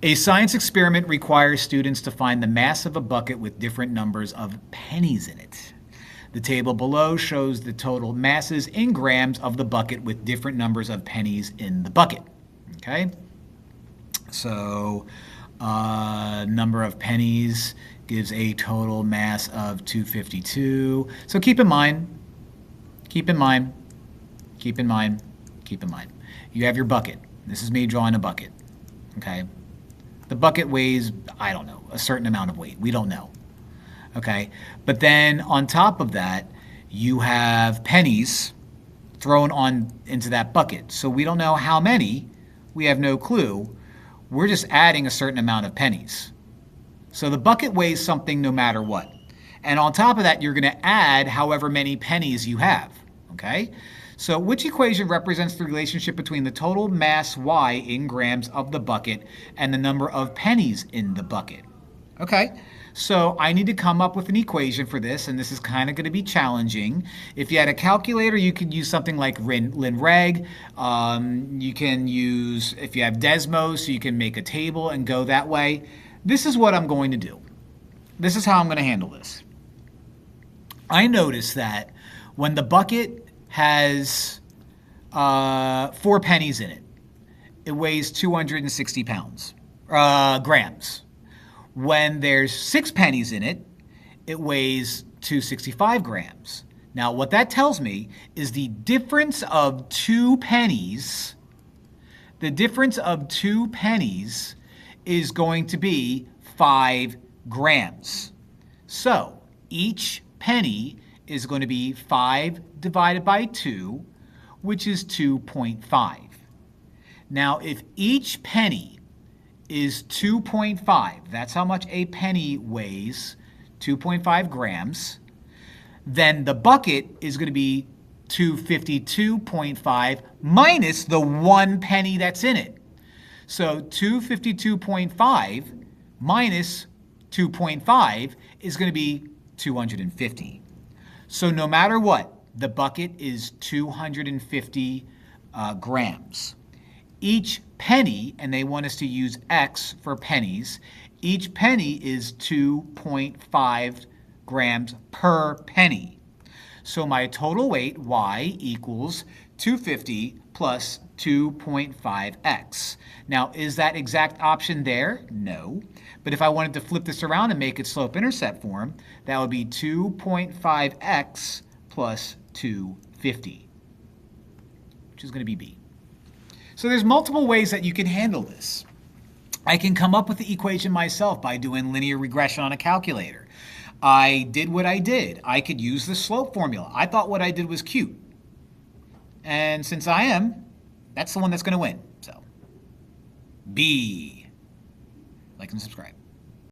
A science experiment requires students to find the mass of a bucket with different numbers of pennies in it. The table below shows the total masses in grams of the bucket with different numbers of pennies in the bucket. Okay? So, number of pennies gives a total mass of 252. So keep in mind, you have your bucket. This is me drawing a bucket. Okay? The bucket weighs, I don't know, a certain amount of weight. We don't know. Okay? But then on top of that, you have pennies thrown on into that bucket. So we don't know how many. We have no clue. We're just adding a certain amount of pennies. So the bucket weighs something no matter what. And on top of that, you're going to add however many pennies you have. Okay? So which equation represents the relationship between the total mass y in grams of the bucket and the number of pennies in the bucket? Okay, so I need to come up with an equation for this, and this is kind of going to be challenging. If you had a calculator, you could use something like LinReg. You can use, if you have Desmos, so you can make a table and go that way. This is what I'm going to do. This is how I'm going to handle this. I notice that when the bucket has 4 pennies in it, it weighs 260 grams. When there's 6 pennies in it, it weighs 265 grams. Now, what that tells me is the difference of 2 pennies, is going to be 5 grams. So each penny is going to be 5 divided by 2, which is 2.5. Now, if each penny is 2.5, that's how much a penny weighs, 2.5 grams, then the bucket is going to be 252.5 minus the 1 penny that's in it. So 252.5 minus 2.5 is going to be 250. So no matter what, the bucket is 250 grams. Each penny, and they want us to use X for pennies, each penny is 2.5 grams per penny. So my total weight, Y, equals 250 plus 2.5x. Now, is that exact option there? No. But if I wanted to flip this around and make it slope-intercept form, that would be 2.5x plus 250, which is going to be B. So there's multiple ways that you can handle this. I can come up with the equation myself by doing linear regression on a calculator. I did what I did. I could use the slope formula. I thought what I did was cute. And since I am, that's the one that's going to win. So, B. Like and subscribe.